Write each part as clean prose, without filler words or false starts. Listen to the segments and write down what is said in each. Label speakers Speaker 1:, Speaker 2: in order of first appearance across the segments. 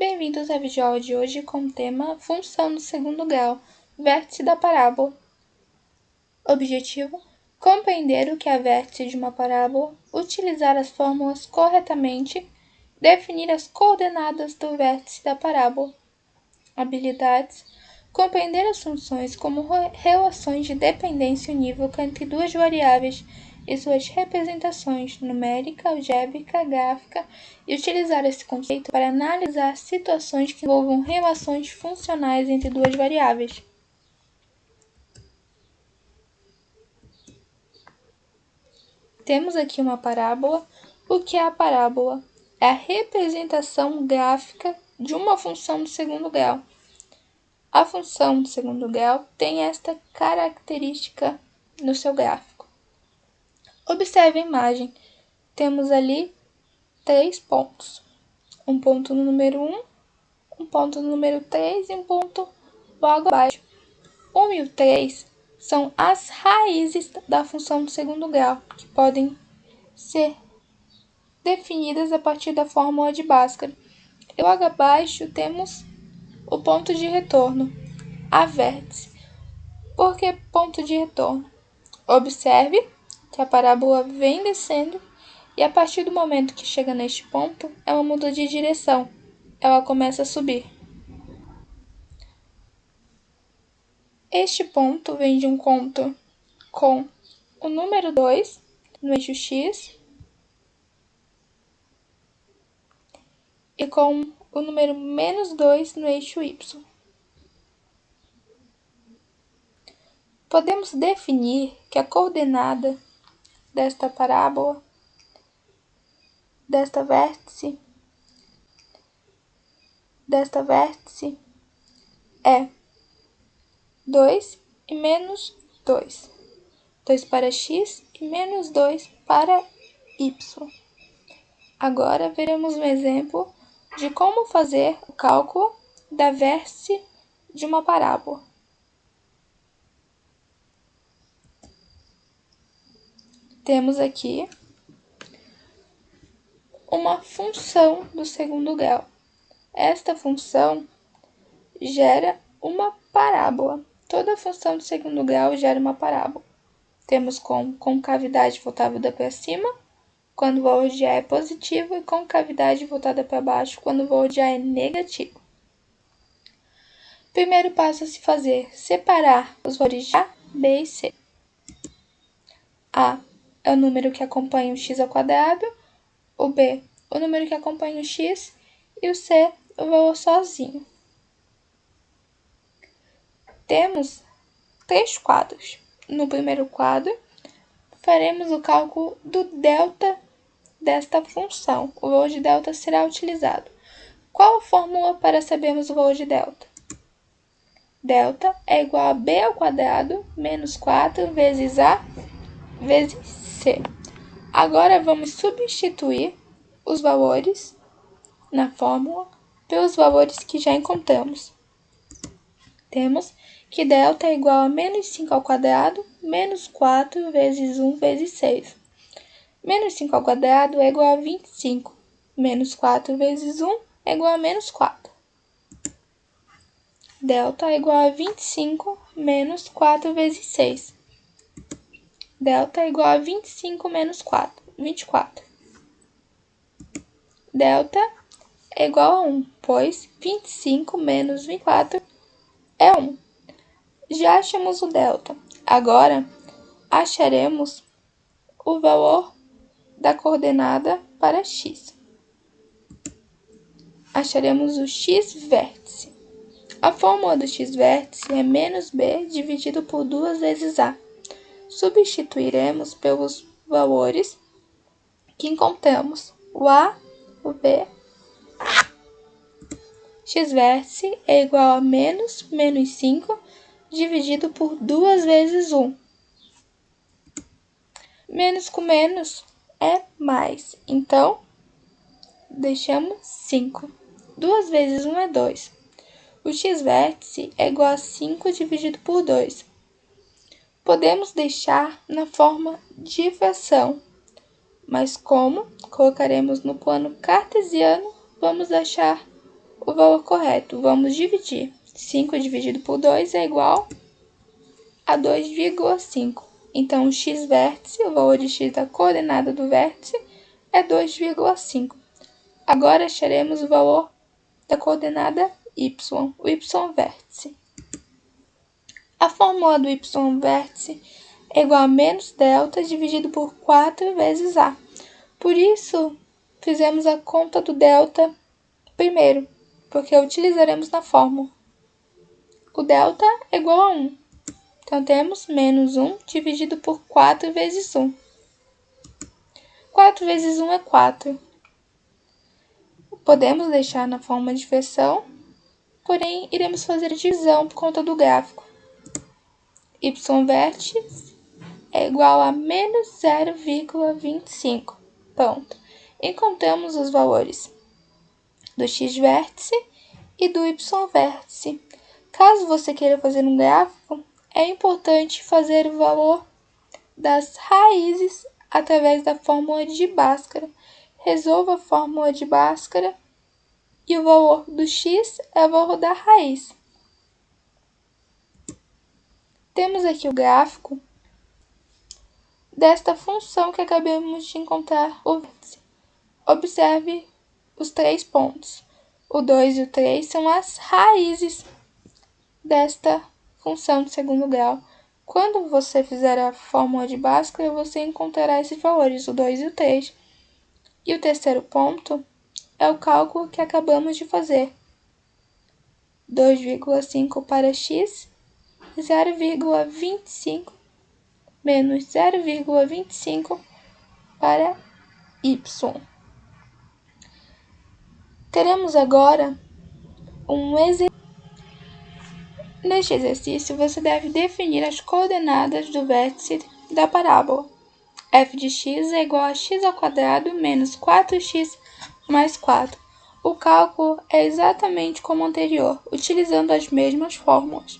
Speaker 1: Bem-vindos ao vídeo de hoje com o tema Função no segundo grau, vértice da parábola. Objetivo: compreender o que é vértice de uma parábola, utilizar as fórmulas corretamente, definir as coordenadas do vértice da parábola. Habilidades: compreender as funções como relações de dependência unívoca entre duas variáveis e suas representações numérica, algébrica, gráfica, e utilizar esse conceito para analisar situações que envolvam relações funcionais entre duas variáveis. Temos aqui uma parábola. O que é a parábola? É a representação gráfica de uma função do segundo grau. A função do segundo grau tem esta característica no seu gráfico. Observe a imagem. Temos ali 3 pontos. Um ponto no número 1, um ponto no número 3 e um ponto logo abaixo. 1 e o 3 são as raízes da função do segundo grau, que podem ser definidas a partir da fórmula de Bhaskara. E logo abaixo temos o ponto de retorno, a vértice. Por que ponto de retorno? Observe que a parábola vem descendo e a partir do momento que chega neste ponto, ela muda de direção, ela começa a subir. Este ponto vem de um conto com o número 2 no eixo X e com o número menos 2 no eixo Y. Podemos definir que a coordenada desta parábola, desta vértice é 2 e menos 2. 2 para x e menos 2 para y. Agora veremos um exemplo de como fazer o cálculo da vértice de uma parábola. Temos aqui uma função do segundo grau. Esta função gera uma parábola. Toda função do segundo grau gera uma parábola. Temos com concavidade voltada para cima, quando o valor de A é positivo, e concavidade voltada para baixo, quando o valor de A é negativo. Primeiro passo a se fazer: separar os valores de A, B e C. A é o número que acompanha o x ao quadrado, o B o número que acompanha o x e o C o valor sozinho. Temos 3 quadros. No primeiro quadro, faremos o cálculo do delta desta função. O valor de delta será utilizado. Qual a fórmula para sabermos o valor de delta? Delta é igual a b ao quadrado menos 4 vezes a vezes c. Agora vamos substituir os valores na fórmula pelos valores que já encontramos. Temos que delta é igual a menos 5 ao quadrado menos 4 vezes 1 vezes 6. Menos 5 ao quadrado é igual a 25. Menos 4 vezes 1 é igual a menos 4. Delta é igual a 25 menos 4 vezes 6. Delta é igual a 25 menos 4, 24. Delta é igual a 1, pois 25 menos 24 é 1. Já achamos o delta. Agora, acharemos o valor da coordenada para x. Acharemos o x-vértice. A fórmula do x-vértice é menos b dividido por 2 vezes a. Substituiremos pelos valores que encontramos. O a, o b. X-vértice é igual a menos 5 dividido por 2 vezes 1. Menos com menos é mais. Então, deixamos 5. 2 vezes 1 é 2. O x-vértice é igual a 5 dividido por 2. Podemos deixar na forma de fração, mas como colocaremos no plano cartesiano, vamos achar o valor correto. Vamos dividir. 5 dividido por 2 é igual a 2,5. Então, o x-vértice, o valor de x da coordenada do vértice, é 2,5. Agora, acharemos o valor da coordenada y, o y-vértice. A fórmula do y-vértice é igual a menos delta dividido por 4 vezes a. Por isso, fizemos a conta do delta primeiro, porque utilizaremos na fórmula. O delta é igual a 1. Então, temos menos 1 dividido por 4 vezes 1. 4 vezes 1 é 4. Podemos deixar na forma de versão, porém, iremos fazer a divisão por conta do gráfico. Y-vértice é igual a menos 0,25. Pronto. Encontramos os valores do x-vértice e do y-vértice. Caso você queira fazer um gráfico, é importante fazer o valor das raízes através da fórmula de Bhaskara. Resolva a fórmula de Bhaskara e o valor do x é o valor da raiz. Temos aqui o gráfico desta função que acabamos de encontrar o vértice. Observe os 3 pontos. O 2 e o 3 são as raízes desta função de segundo grau. Quando você fizer a fórmula de Bhaskara, você encontrará esses valores, o 2 e o 3. E o terceiro ponto é o cálculo que acabamos de fazer. 2,5 para x, 0,25 menos 0,25 para y. Teremos agora um exercício. Neste exercício, você deve definir as coordenadas do vértice da parábola. f de x é igual a x ao quadrado menos 4x mais 4. O cálculo é exatamente como o anterior, utilizando as mesmas fórmulas.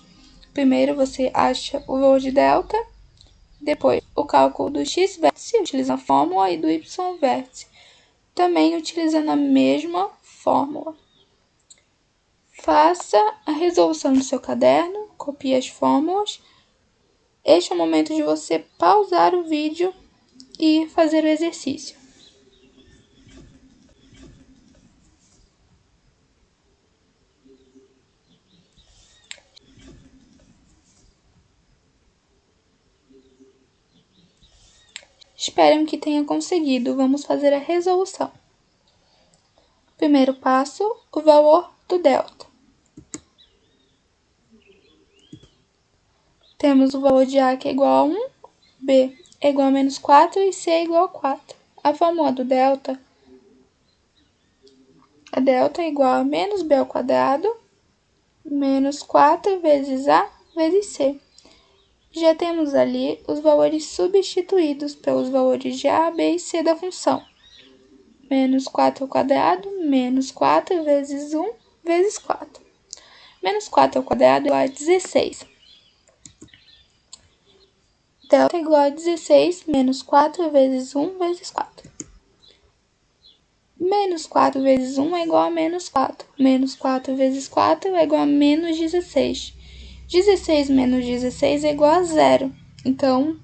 Speaker 1: Primeiro você acha o valor de delta, depois o cálculo do x-vértice, utilizando a fórmula, e do y-vértice, também utilizando a mesma fórmula. Faça a resolução do seu caderno, copie as fórmulas. Este é o momento de você pausar o vídeo e fazer o exercício. Espero que tenha conseguido. Vamos fazer a resolução. Primeiro passo, o valor do delta. Temos o valor de A que é igual a 1, B é igual a menos 4 e C é igual a 4. A fórmula do delta, a delta é igual a menos B ao quadrado, menos 4 vezes A vezes C. Já temos ali os valores substituídos pelos valores de A, B e C da função. Menos 4 ao quadrado, menos 4 vezes 1 vezes 4. Menos 4 ao quadrado é igual a 16. Delta é igual a 16 menos 4 vezes 1 vezes 4. Menos 4 vezes 1 é igual a menos 4. Menos 4 vezes 4 é igual a menos 16. 16 menos 16 é igual a 0. Então,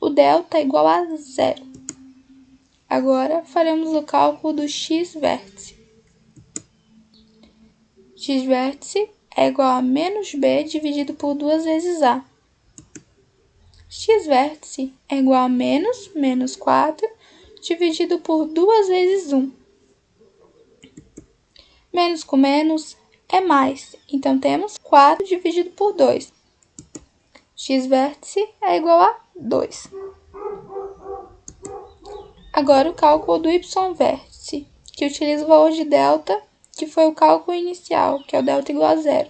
Speaker 1: o delta é igual a 0. Agora, faremos o cálculo do x-vértice. X-vértice é igual a menos b dividido por 2 vezes a. X-vértice é igual a menos 4 dividido por 2 vezes 1. Menos com menos é mais, então temos 4 dividido por 2. X-vértice é igual a 2. Agora o cálculo do y-vértice, que utiliza o valor de delta, que foi o cálculo inicial, que é o delta igual a 0.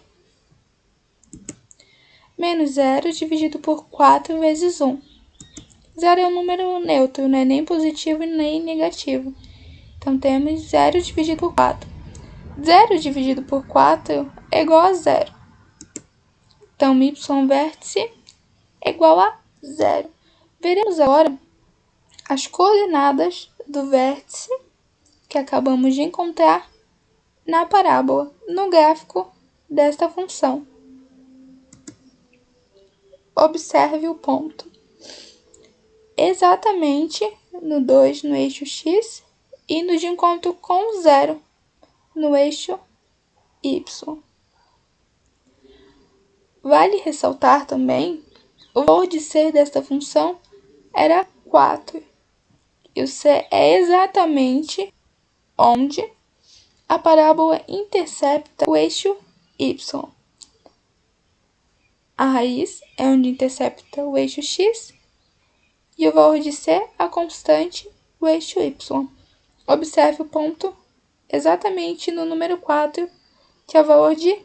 Speaker 1: Menos 0 dividido por 4 vezes 1. 0 é um número neutro, não é nem positivo nem negativo. Então, temos 0 dividido por 4. 0 dividido por 4 é igual a 0. Então, o y-vértice é igual a 0. Veremos agora as coordenadas do vértice que acabamos de encontrar na parábola, no gráfico desta função. Observe o ponto. Exatamente no 2 no eixo x, indo de encontro com 0 no eixo y. Vale ressaltar também o valor de c desta função era 4. E o c é exatamente onde a parábola intercepta o eixo y. A raiz é onde intercepta o eixo x e o valor de c, a constante, o eixo y. Observe o ponto exatamente no número 4, que é o valor de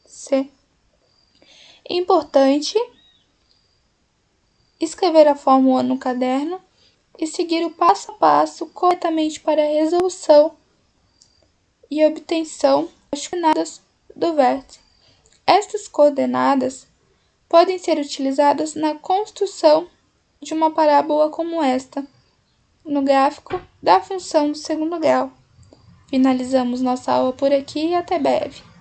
Speaker 1: c. É importante escrever a fórmula no caderno e seguir o passo a passo corretamente para a resolução e obtenção das coordenadas do vértice. Estas coordenadas podem ser utilizadas na construção de uma parábola como esta, no gráfico da função do segundo grau. Finalizamos nossa aula por aqui e até breve.